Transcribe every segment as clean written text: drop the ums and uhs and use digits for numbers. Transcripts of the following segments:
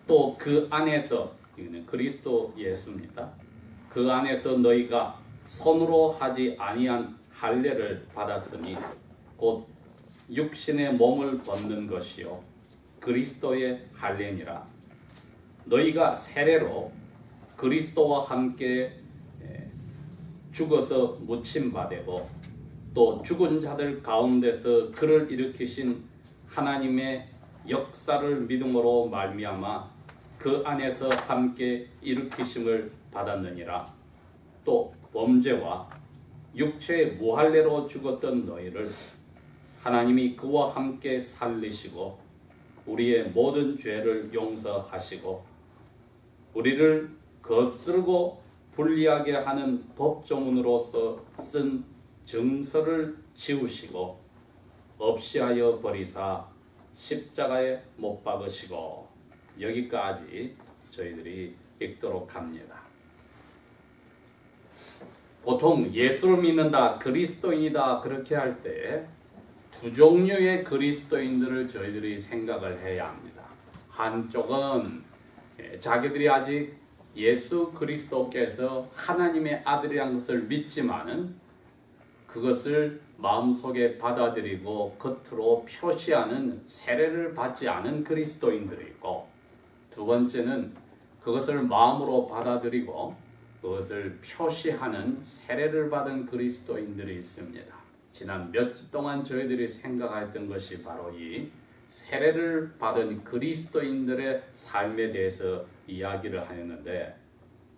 또 그 안에서, 이거는 그리스도 예수입니다. 그 안에서 너희가 손으로 하지 아니한 할례를 받았으니 곧 육신의 몸을 벗는 것이요 그리스도의 할례니라. 너희가 세례로 그리스도와 함께 죽어서 묻힘받고 또 죽은 자들 가운데서 그를 일으키신 하나님의 역사를 믿음으로 말미암아 그 안에서 함께 일으키심을 받았느니라. 또 범죄와 육체의 무할례로 죽었던 너희를 하나님이 그와 함께 살리시고 우리의 모든 죄를 용서하시고 우리를 거스르고 불리하게 하는 법조문으로서 쓴 증서를 지우시고 없이하여 버리사 십자가에 못 박으시고. 여기까지 저희들이 읽도록 합니다. 보통 예수를 믿는다, 그리스도인이다 그렇게 할 때 두 종류의 그리스도인들을 저희들이 생각을 해야 합니다. 한쪽은 자기들이 아직 예수 그리스도께서 하나님의 아들이라는 것을 믿지만은 그것을 마음속에 받아들이고 겉으로 표시하는 세례를 받지 않은 그리스도인들이 있고, 두 번째는 그것을 마음으로 받아들이고 그것을 표시하는 세례를 받은 그리스도인들이 있습니다. 지난 몇 주 동안 저희들이 생각했던 것이 바로 이 세례를 받은 그리스도인들의 삶에 대해서 이야기를 하였는데,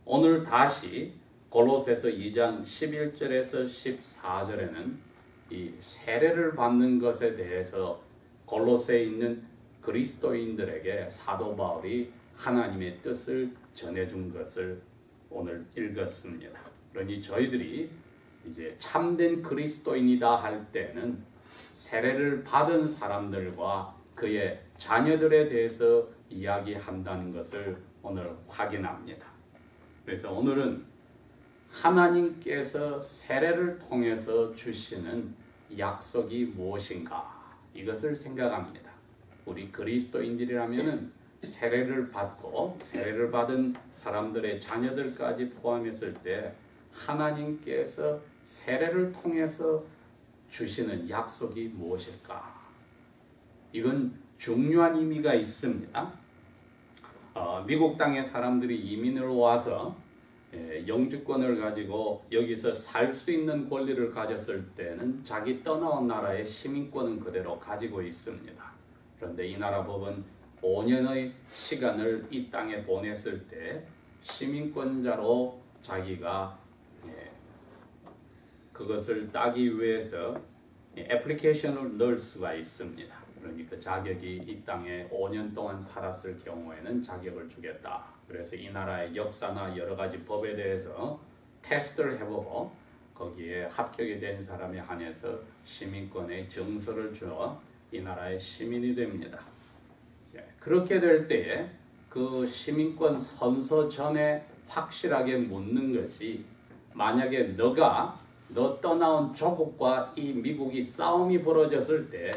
오늘 다시 골로새서 2장 11절에서 14절에는 이 세례를 받는 것에 대해서 골로새에 있는 그리스도인들에게 사도 바울이 하나님의 뜻을 전해준 것을 오늘 읽었습니다. 그러니 저희들이 이제 참된 그리스도인이다 할 때는 세례를 받은 사람들과 그의 자녀들에 대해서 이야기한다는 것을 오늘 확인합니다. 그래서 오늘은 하나님께서 세례를 통해서 주시는 약속이 무엇인가, 이것을 생각합니다. 우리 그리스도인들이라면은 세례를 받고 세례를 받은 사람들의 자녀들까지 포함했을 때 하나님께서 세례를 통해서 주시는 약속이 무엇일까? 이건 중요한 의미가 있습니다. 미국 땅의 사람들이 이민을 와서 영주권을 가지고 여기서 살 수 있는 권리를 가졌을 때는 자기 떠나온 나라의 시민권은 그대로 가지고 있습니다. 그런데 이 나라 법은 5년의 시간을 이 땅에 보냈을 때 시민권자로 자기가 그것을 따기 위해서 애플리케이션을 넣을 수가 있습니다. 그러니까 자격이 이 땅에 5년 동안 살았을 경우에는 자격을 주겠다. 그래서 이 나라의 역사나 여러 가지 법에 대해서 테스트를 해보고 거기에 합격이 된 사람에 한해서 시민권의 증서를 주어 이 나라의 시민이 됩니다. 그렇게 될 때에 그 시민권 선서 전에 확실하게 묻는 것이, 만약에 너 떠나온 조국과 이 미국이 싸움이 벌어졌을 때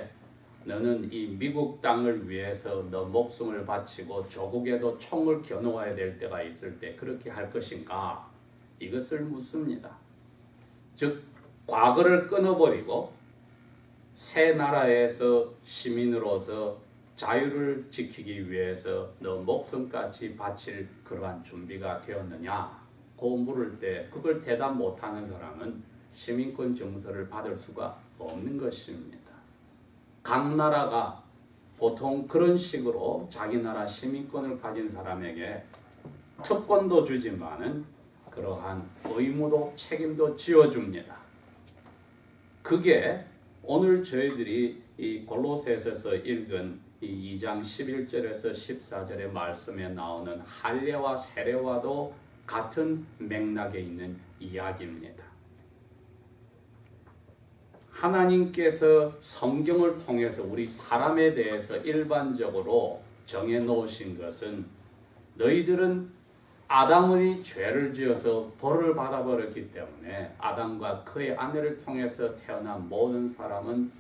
너는 이 미국 땅을 위해서 너 목숨을 바치고 조국에도 총을 겨누어야 될 때가 있을 때 그렇게 할 것인가? 이것을 묻습니다. 즉 과거를 끊어버리고 새 나라에서 시민으로서 자유를 지키기 위해서 너 목숨까지 바칠 그러한 준비가 되었느냐? 고 물을 때 그걸 대답 못하는 사람은 시민권 증서를 받을 수가 없는 것입니다. 각 나라가 보통 그런 식으로 자기 나라 시민권을 가진 사람에게 특권도 주지만은 그러한 의무도 책임도 지어줍니다. 그게 오늘 저희들이 이 골로새서에서 읽은 이 2장 11절에서 14절의 말씀에 나오는 할례와 세례와도 같은 맥락에 있는 이야기입니다. 하나님께서 성경을 통해서 우리 사람에 대해서 일반적으로 정해 놓으신 것은, 너희들은 아담의 죄를 지어서 벌을 받아버렸기 때문에 아담과 그의 아내를 통해서 태어난 모든 사람은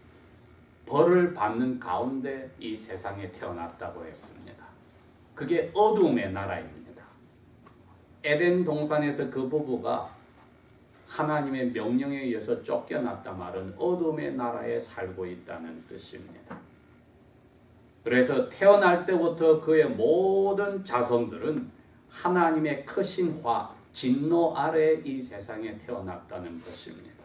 벌을 받는 가운데 이 세상에 태어났다고 했습니다. 그게 어둠의 나라입니다. 에덴 동산에서 그 부부가 하나님의 명령에 의해서 쫓겨났다 말은 어둠의 나라에 살고 있다는 뜻입니다. 그래서 태어날 때부터 그의 모든 자손들은 하나님의 크신 화, 진노 아래 이 세상에 태어났다는 것입니다.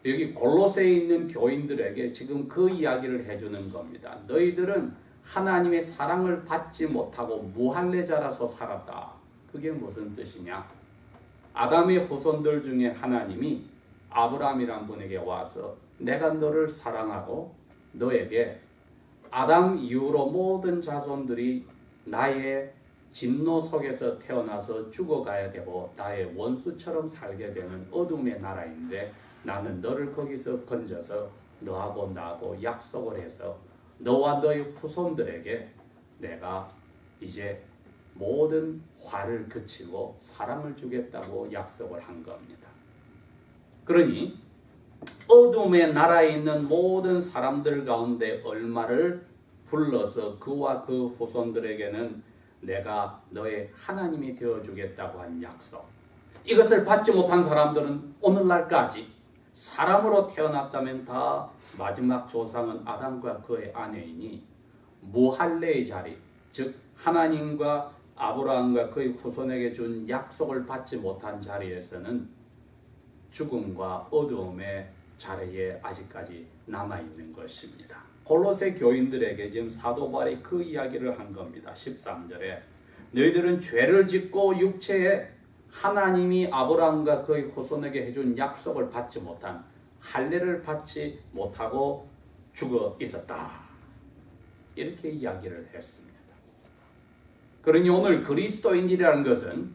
여기 골로새에 있는 교인들에게 지금 그 이야기를 해주는 겁니다. 너희들은 하나님의 사랑을 받지 못하고 무할례자라서 살았다. 그게 무슨 뜻이냐? 아담의 후손들 중에 하나님이 아브라함이란 분에게 와서 내가 너를 사랑하고 너에게 아담 이후로 모든 자손들이 나의 진노 속에서 태어나서 죽어가야 되고 나의 원수처럼 살게 되는 어둠의 나라인데 나는 너를 거기서 건져서 너하고 나하고 약속을 해서 너와 너의 후손들에게 내가 이제 모든 화를 그치고 사랑을 주겠다고 약속을 한 겁니다. 그러니 어둠의 나라에 있는 모든 사람들 가운데 얼마를 불러서 그와 그 후손들에게는 내가 너의 하나님이 되어주겠다고 한 약속. 이것을 받지 못한 사람들은 오늘날까지 사람으로 태어났다면 다 마지막 조상은 아담과 그의 아내이니 무할례의 자리, 즉 하나님과 아브라함과 그의 후손에게 준 약속을 받지 못한 자리에서는 죽음과 어두움의 자리에 아직까지 남아있는 것입니다. 골로새 교인들에게 지금 사도 바울이 그 이야기를 한 겁니다. 13절에 너희들은 죄를 짓고 육체에 하나님이 아브라함과 그의 후손에게 해준 약속을 받지 못한 할례를 받지 못하고 죽어 있었다. 이렇게 이야기를 했습니다. 그러니 오늘 그리스도인이라는 것은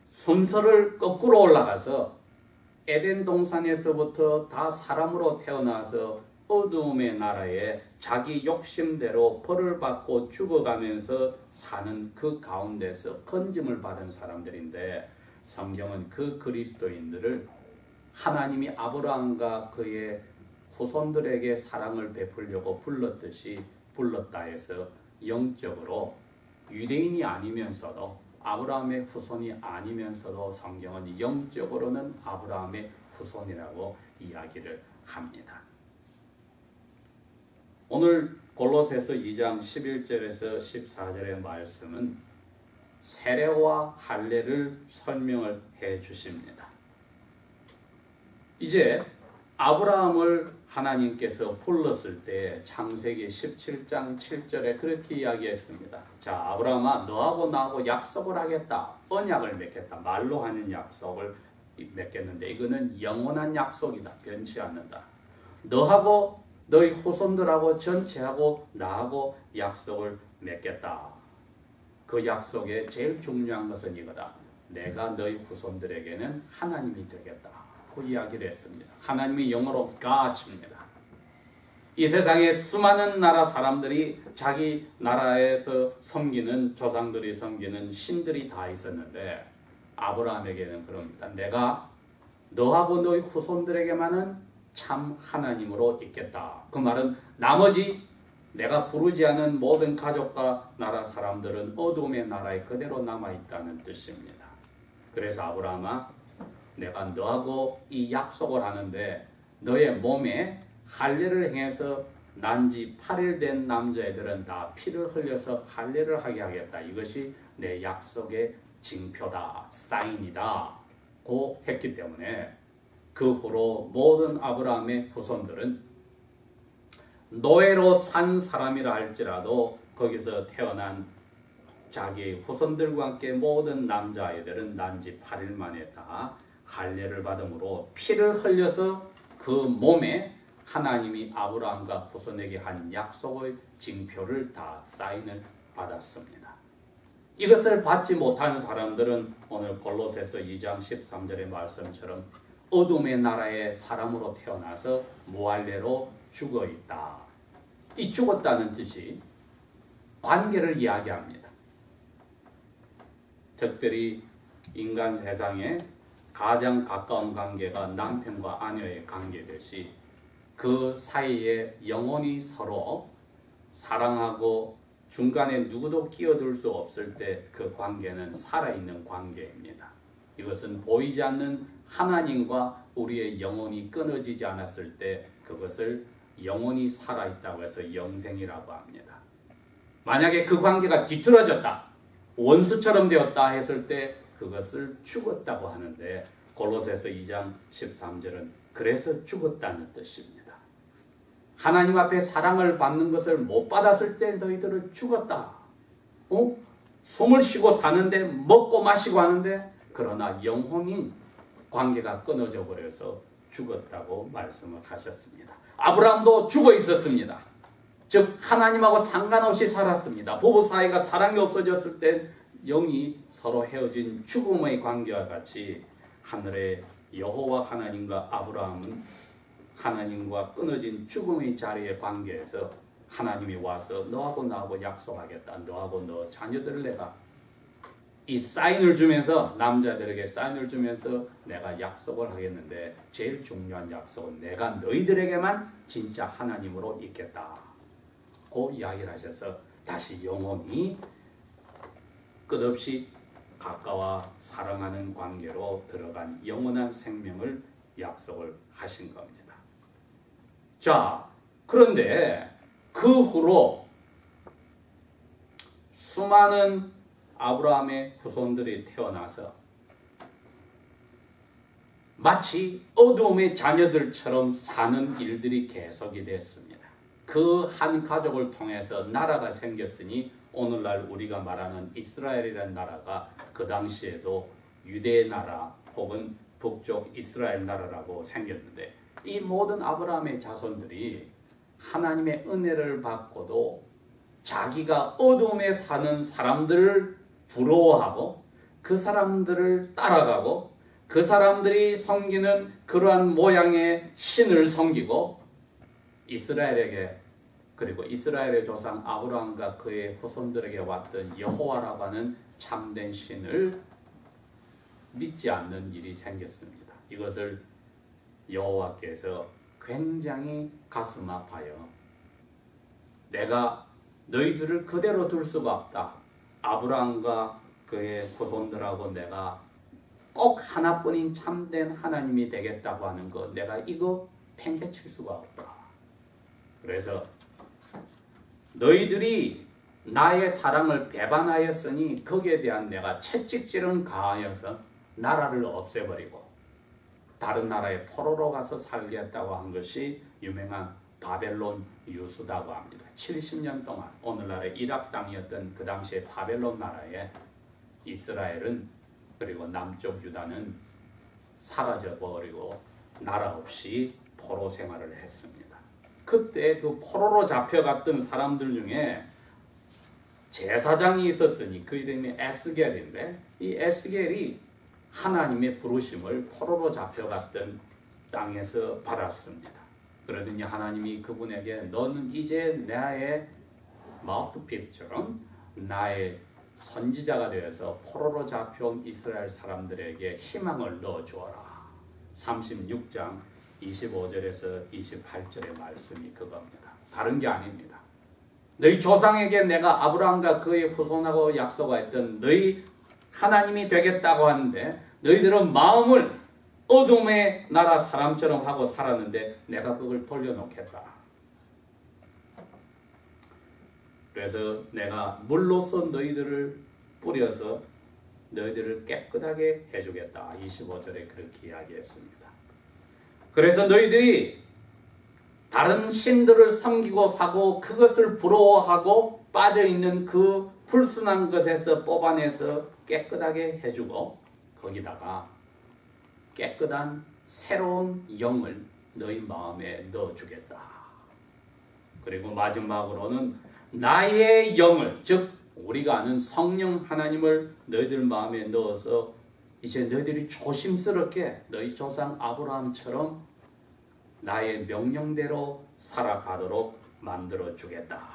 순서를 거꾸로 올라가서 에덴 동산에서부터 다 사람으로 태어나서 어두움의 나라에 자기 욕심대로 벌을 받고 죽어가면서 사는 그 가운데서 건짐을 받은 사람들인데 성경은 그 그리스도인들을 하나님이 아브라함과 그의 후손들에게 사랑을 베풀려고 불렀듯이 불렀다 해서 영적으로 유대인이 아니면서도 아브라함의 후손이 아니면서도 성경은 영적으로는 아브라함의 후손이라고 이야기를 합니다. 오늘 골로새서 2장 11절에서 14절의 말씀은 세례와 할례를 설명을 해 주십니다. 이제 아브라함을 하나님께서 불렀을 때 창세기 17장 7절에 그렇게 이야기했습니다. 자, 아브라함아 너하고 나하고 약속을 하겠다. 언약을 맺겠다. 말로 하는 약속을 맺겠는데 이거는 영원한 약속이다. 변치 않는다. 너하고 너희 후손들하고 전체하고 나하고 약속을 맺겠다. 그 약속의 제일 중요한 것은 이거다. 내가 너희 후손들에게는 하나님이 되겠다. 그 이야기를 했습니다. 하나님이 영어로 God입니다. 이 세상에 수많은 나라 사람들이 자기 나라에서 섬기는 조상들이 섬기는 신들이 다 있었는데 아브라함에게는 그럽니다. 내가 너하고 너희 후손들에게만은 참 하나님으로 있겠다. 그 말은 나머지 내가 부르지 않은 모든 가족과 나라 사람들은 어둠의 나라에 그대로 남아있다는 뜻입니다. 그래서 아브라함아 내가 너하고 이 약속을 하는데 너의 몸에 할례를 행해서 난지 8일 된 남자애들은 다 피를 흘려서 할례를 하게 하겠다. 이것이 내 약속의 징표다. 사인이다. 고 했기 때문에 그 후로 모든 아브라함의 후손들은 노예로 산 사람이라 할지라도 거기서 태어난 자기의 후손들과 함께 모든 남자아이들은 난지 8일 만에 다 할례를 받음으로 피를 흘려서 그 몸에 하나님이 아브라함과 후손에게 한 약속의 징표를 다 사인을 받았습니다. 이것을 받지 못한 사람들은 오늘 골로새서 2장 13절의 말씀처럼 어둠의 나라의 사람으로 태어나서 무할례로 죽어있다. 이 죽었다는 뜻이 관계를 이야기합니다. 특별히 인간 세상에 가장 가까운 관계가 남편과 아내의 관계듯이 그 사이에 영원히 서로 사랑하고 중간에 누구도 끼어들 수 없을 때 그 관계는 살아있는 관계입니다. 이것은 보이지 않는 하나님과 우리의 영혼이 끊어지지 않았을 때 그것을 영혼이 살아있다고 해서 영생이라고 합니다. 만약에 그 관계가 뒤틀어졌다, 원수처럼 되었다 했을 때 그것을 죽었다고 하는데 골로새서 2장 13절은 그래서 죽었다는 뜻입니다. 하나님 앞에 사랑을 받는 것을 못 받았을 때 너희들은 죽었다. 숨을 쉬고 사는데 먹고 마시고 하는데 그러나 영혼이 관계가 끊어져 버려서 죽었다고 말씀을 하셨습니다. 아브라함도 죽어 있었습니다. 즉 하나님하고 상관없이 살았습니다. 부부 사이가 사랑이 없어졌을 때 영이 서로 헤어진 죽음의 관계와 같이 하늘의 여호와 하나님과 아브라함은 하나님과 끊어진 죽음의 자리의 관계에서 하나님이 와서 너하고 나하고 약속하겠다. 너하고 너 자녀들을 내가 이 사인을 주면서 남자들에게 사인을 주면서 내가 약속을 하겠는데 제일 중요한 약속은 내가 너희들에게만 진짜 하나님으로 있겠다. 그 이야기를 하셔서 다시 영혼이 끝없이 가까워 사랑하는 관계로 들어간 영원한 생명을 약속을 하신 겁니다. 자, 그런데 그 후로 수많은 아브라함의 후손들이 태어나서 마치 어둠의 자녀들처럼 사는 일들이 계속이 됐습니다. 그 한 가족을 통해서 나라가 생겼으니 오늘날 우리가 말하는 이스라엘이라는 나라가 그 당시에도 유대 나라 혹은 북쪽 이스라엘 나라라고 생겼는데 이 모든 아브라함의 자손들이 하나님의 은혜를 받고도 자기가 어둠에 사는 사람들을 부러워하고 그 사람들을 따라가고 그 사람들이 섬기는 그러한 모양의 신을 섬기고 이스라엘에게 그리고 이스라엘의 조상 아브라함과 그의 후손들에게 왔던 여호와라고 하는 참된 신을 믿지 않는 일이 생겼습니다. 이것을 여호와께서 굉장히 가슴 아파요. 내가 너희들을 그대로 둘 수가 없다. 아브라함과 그의 후손들하고 내가 꼭 하나뿐인 참된 하나님이 되겠다고 하는 것 내가 이거 팽개칠 수가 없다. 그래서 너희들이 나의 사랑을 배반하였으니 거기에 대한 내가 채찍질은 가하여서 나라를 없애버리고 다른 나라에 포로로 가서 살겠다고 한 것이 유명한 바벨론 유수다고 합니다. 70년 동안 오늘날의 이락 땅이었던 그 당시의 바벨론 나라에 이스라엘은 그리고 남쪽 유다는 사라져버리고 나라 없이 포로 생활을 했습니다. 그때 그 포로로 잡혀갔던 사람들 중에 제사장이 있었으니 그 이름이 에스겔인데 이 에스겔이 하나님의 부르심을 포로로 잡혀갔던 땅에서 받았습니다. 그러더니 하나님이 그분에게 너는 이제 나의 마우스피스처럼 나의 선지자가 되어서 포로로 잡혀온 이스라엘 사람들에게 희망을 넣어주어라. 36장 25절에서 28절의 말씀이 그겁니다. 다른 게 아닙니다. 너희 조상에게 내가 아브라함과 그의 후손하고 약속했던 너희 하나님이 되겠다고 하는데 너희들은 마음을 어둠의 나라 사람처럼 하고 살았는데 내가 그걸 돌려놓겠다. 그래서 내가 물로써 너희들을 뿌려서 너희들을 깨끗하게 해주겠다. 25절에 그렇게 이야기했습니다. 그래서 너희들이 다른 신들을 섬기고 사고 그것을 부러워하고 빠져있는 그 불순한 것에서 뽑아내서 깨끗하게 해주고 거기다가 깨끗한 새로운 영을 너희 마음에 넣어주겠다. 그리고 마지막으로는 나의 영을 즉 우리가 아는 성령 하나님을 너희들 마음에 넣어서 이제 너희들이 조심스럽게 너희 조상 아브라함처럼 나의 명령대로 살아가도록 만들어주겠다.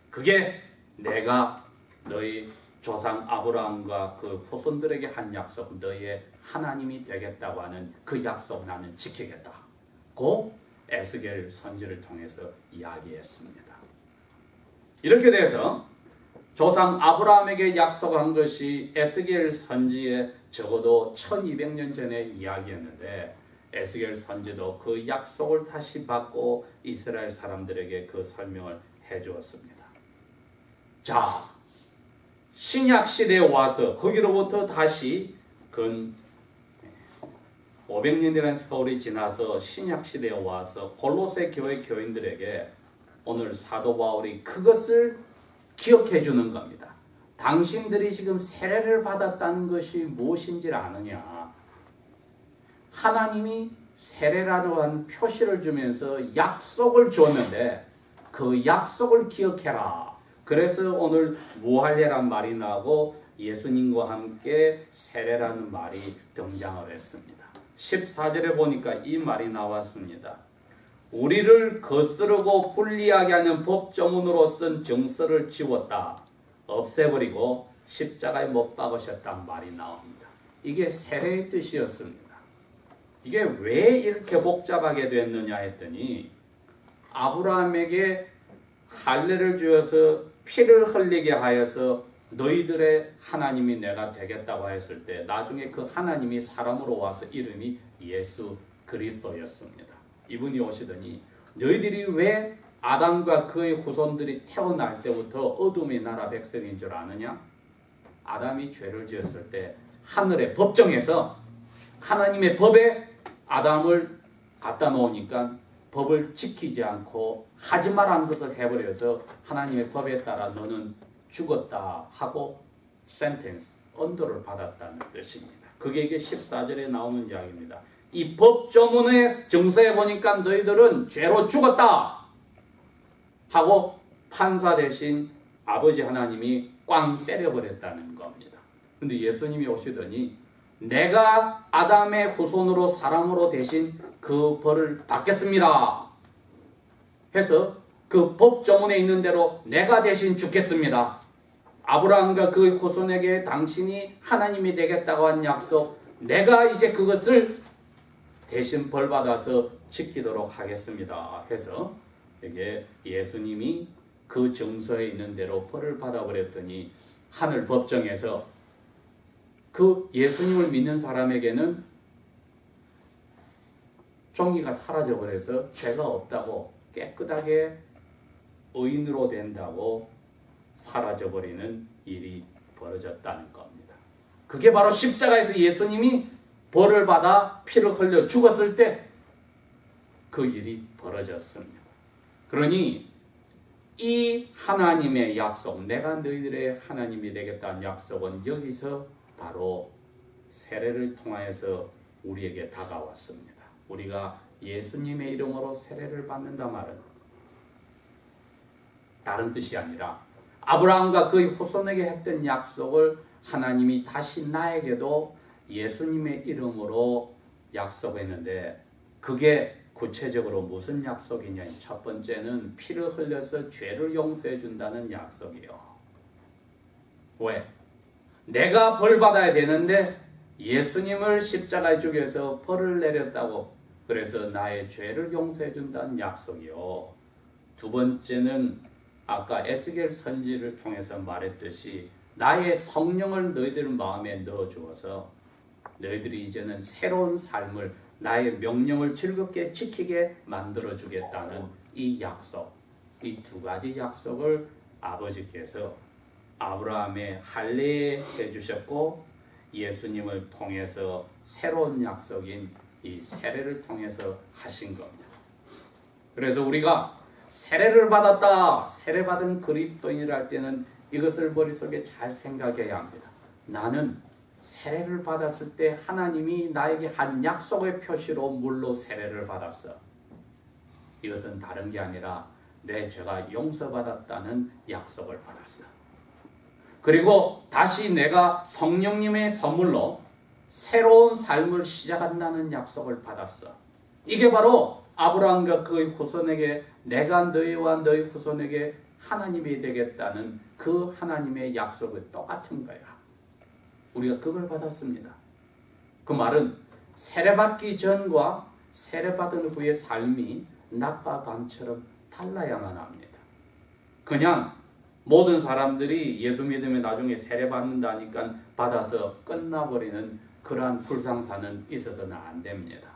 그게 내가 너희 조상 아브라함과 그 후손들에게 한 약속, 너희의 하나님이 되겠다고 하는 그 약속 나는 지키겠다. 그 에스겔 선지를 통해서 이야기했습니다. 이렇게 돼서 조상 아브라함에게 약속한 것이 에스겔 선지에 적어도 1200년 전의 이야기였는데 에스겔 선지도 그 약속을 다시 받고 이스라엘 사람들에게 그 설명을 해주었습니다. 자, 신약 시대에 와서 거기로부터 다시 근 500년이라는 세월이 지나서 신약 시대에 와서 골로새 교회 교인들에게 오늘 사도 바울이 그것을 기억해 주는 겁니다. 당신들이 지금 세례를 받았다는 것이 무엇인지를 아느냐? 하나님이 세례라고 하는 표시를 주면서 약속을 줬는데 그 약속을 기억해라. 그래서 오늘 무할례란 말이 나오고 예수님과 함께 세례라는 말이 등장을 했습니다. 14절에 보니까 이 말이 나왔습니다. 우리를 거스르고 불리하게 하는 법조문으로 쓴 정서를 지웠다. 없애버리고 십자가에 못 박으셨단 말이 나옵니다. 이게 세례의 뜻이었습니다. 이게 왜 이렇게 복잡하게 됐느냐 했더니 아브라함에게 할례를 주어서 피를 흘리게 하여서 너희들의 하나님이 내가 되겠다고 했을 때 나중에 그 하나님이 사람으로 와서 이름이 예수 그리스도였습니다. 이분이 오시더니 너희들이 왜 아담과 그의 후손들이 태어날 때부터 어둠의 나라 백성인 줄 아느냐? 아담이 죄를 지었을 때 하늘의 법정에서 하나님의 법에 아담을 갖다 놓으니까 법을 지키지 않고 하지 말라는 것을 해버려서 하나님의 법에 따라 너는 죽었다 하고 센텐스, 언도를 받았다는 뜻입니다. 그게 이게 14절에 나오는 이야기입니다. 이 법조문의 정서에 보니까 너희들은 죄로 죽었다 하고 판사 대신 아버지 하나님이 꽝 때려버렸다는 겁니다. 근데 예수님이 오시더니 내가 아담의 후손으로 사람으로 대신 그 벌을 받겠습니다 해서 그 법조문에 있는 대로 내가 대신 죽겠습니다. 아브라함과 그 후손에게 당신이 하나님이 되겠다고 한 약속 내가 이제 그것을 대신 벌받아서 지키도록 하겠습니다 해서 이게 예수님이 그 정서에 있는 대로 벌을 받아버렸더니 하늘 법정에서 그 예수님을 믿는 사람에게는 종기가 사라져버려서 죄가 없다고 깨끗하게 의인으로 된다고 사라져버리는 일이 벌어졌다는 겁니다. 그게 바로 십자가에서 예수님이 벌을 받아 피를 흘려 죽었을 때 그 일이 벌어졌습니다. 그러니 이 하나님의 약속, 내가 너희들의 하나님이 되겠다는 약속은 여기서 바로 세례를 통하여서 우리에게 다가왔습니다. 우리가 예수님의 이름으로 세례를 받는다 말은 다른 뜻이 아니라 아브라함과 그의 후손에게 했던 약속을 하나님이 다시 나에게도 예수님의 이름으로 약속했는데 그게 구체적으로 무슨 약속이냐? 첫 번째는 피를 흘려서 죄를 용서해 준다는 약속이요. 왜? 내가 벌 받아야 되는데 예수님을 십자가에 죽여서 벌을 내렸다고 그래서 나의 죄를 용서해 준다는 약속이요. 두 번째는 아까 에스겔 선지를 통해서 말했듯이 나의 성령을 너희들 마음에 넣어 주어서 너희들이 이제는 새로운 삶을 나의 명령을 즐겁게 지키게 만들어 주겠다는 이 약속, 이 두 가지 약속을 아버지께서 아브라함의 할례에 해주셨고 예수님을 통해서 새로운 약속인 이 세례를 통해서 하신 겁니다. 그래서 우리가 세례를 받았다, 세례받은 그리스도인이라 할 때는 이것을 머릿속에 잘 생각해야 합니다. 나는 세례를 받았을 때 하나님이 나에게 한 약속의 표시로 물로 세례를 받았어. 이것은 다른 게 아니라 내 죄가 용서받았다는 약속을 받았어. 그리고 다시 내가 성령님의 선물로 새로운 삶을 시작한다는 약속을 받았어. 이게 바로 아브라함과 그의 후손에게 내가 너희와 너희 후손에게 하나님이 되겠다는 그 하나님의 약속이 똑같은 거야. 우리가 그걸 받았습니다. 그 말은 세례받기 전과 세례받은 후의 삶이 낮과 밤처럼 달라야만 합니다. 그냥 모든 사람들이 예수 믿으면 나중에 세례 받는다니까 받아서 끝나버리는 그러한 불상사는 있어서는 안 됩니다.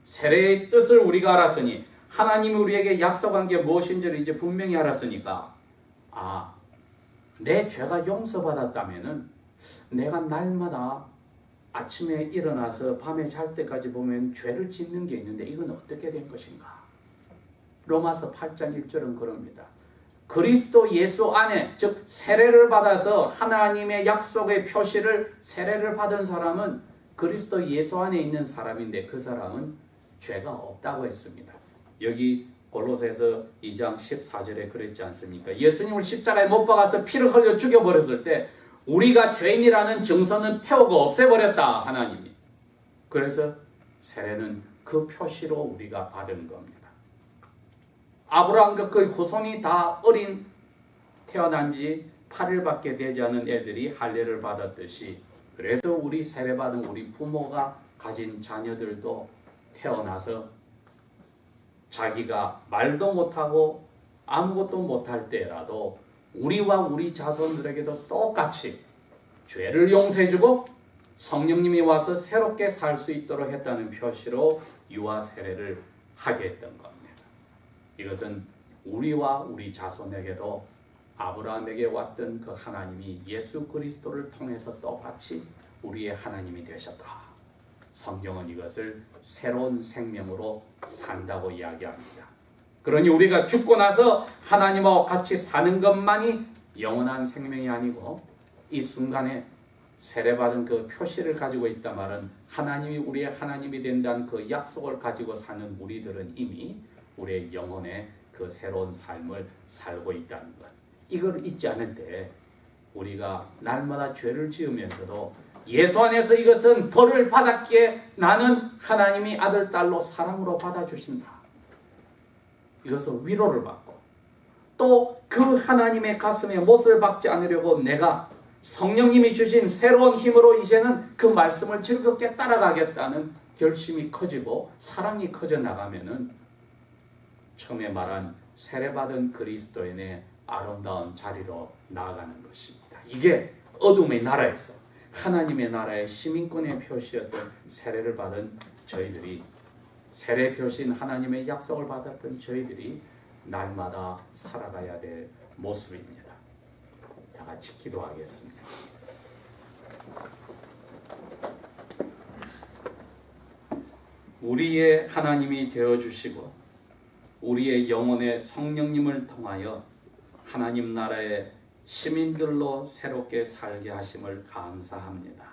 세례의 뜻을 우리가 알았으니 하나님이 우리에게 약속한 게 무엇인지를 이제 분명히 알았으니까 내 죄가 용서받았다면은 내가 날마다 아침에 일어나서 밤에 잘 때까지 보면 죄를 짓는 게 있는데 이건 어떻게 된 것인가? 로마서 8장 1절은 그럽니다. 그리스도 예수 안에 즉 세례를 받아서 하나님의 약속의 표시를 세례를 받은 사람은 그리스도 예수 안에 있는 사람인데 그 사람은 죄가 없다고 했습니다. 여기 골로새서 2장 14절에 그랬지 않습니까? 예수님을 십자가에 못 박아서 피를 흘려 죽여버렸을 때 우리가 죄인이라는 증서는 태우고 없애버렸다 하나님이. 그래서 세례는 그 표시로 우리가 받은 겁니다. 아브라함과 그 후손이 다 어린 태어난 지 8일밖에 되지 않은 애들이 할례를 받았듯이 그래서 우리 세례받은 우리 부모가 가진 자녀들도 태어나서 자기가 말도 못하고 아무것도 못할 때라도 우리와 우리 자손들에게도 똑같이 죄를 용서해주고 성령님이 와서 새롭게 살 수 있도록 했다는 표시로 유아 세례를 하게 했던 겁니다. 이것은 우리와 우리 자손에게도 아브라함에게 왔던 그 하나님이 예수 그리스도를 통해서 똑같이 우리의 하나님이 되셨다. 성경은 이것을 새로운 생명으로 산다고 이야기합니다. 그러니 우리가 죽고 나서 하나님과 같이 사는 것만이 영원한 생명이 아니고 이 순간에 세례받은 그 표시를 가지고 있단 말은 하나님이 우리의 하나님이 된다는 그 약속을 가지고 사는 우리들은 이미 우리의 영혼의 그 새로운 삶을 살고 있다는 것. 이걸 잊지 않을 때 우리가 날마다 죄를 지으면서도 예수 안에서 이것은 벌을 받았기에 나는 하나님이 아들, 딸로 사랑으로 받아주신다. 이것은 위로를 받고 또 그 하나님의 가슴에 못을 박지 않으려고 내가 성령님이 주신 새로운 힘으로 이제는 그 말씀을 즐겁게 따라가겠다는 결심이 커지고 사랑이 커져 나가면은 처음에 말한 세례받은 그리스도인의 아름다운 자리로 나아가는 것입니다. 이게 어둠의 나라에서 하나님의 나라의 시민권의 표시였던 세례를 받은 저희들이 세례 표시인 하나님의 약속을 받았던 저희들이 날마다 살아가야 될 모습입니다. 다 같이 기도하겠습니다. 우리의 하나님이 되어주시고 우리의 영혼의 성령님을 통하여 하나님 나라의 시민들로 새롭게 살게 하심을 감사합니다.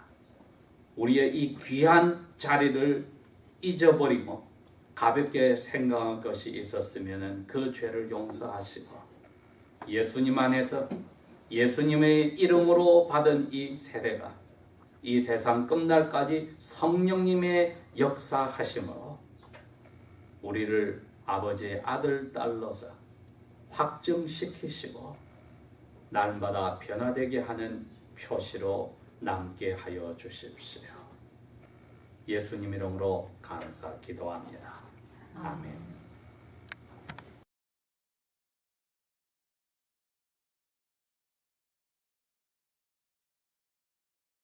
우리의 이 귀한 자리를 잊어버리고 가볍게 생각한 것이 있었으면 그 죄를 용서하시고 예수님 안에서 예수님의 이름으로 받은 이 세례가 이 세상 끝날까지 성령님의 역사하심으로 우리를 아버지의 아들, 딸로서 확증시키시고 날마다 변화되게 하는 표시로 남게 하여 주십시오. 예수님 이름으로 감사 기도합니다. 아멘.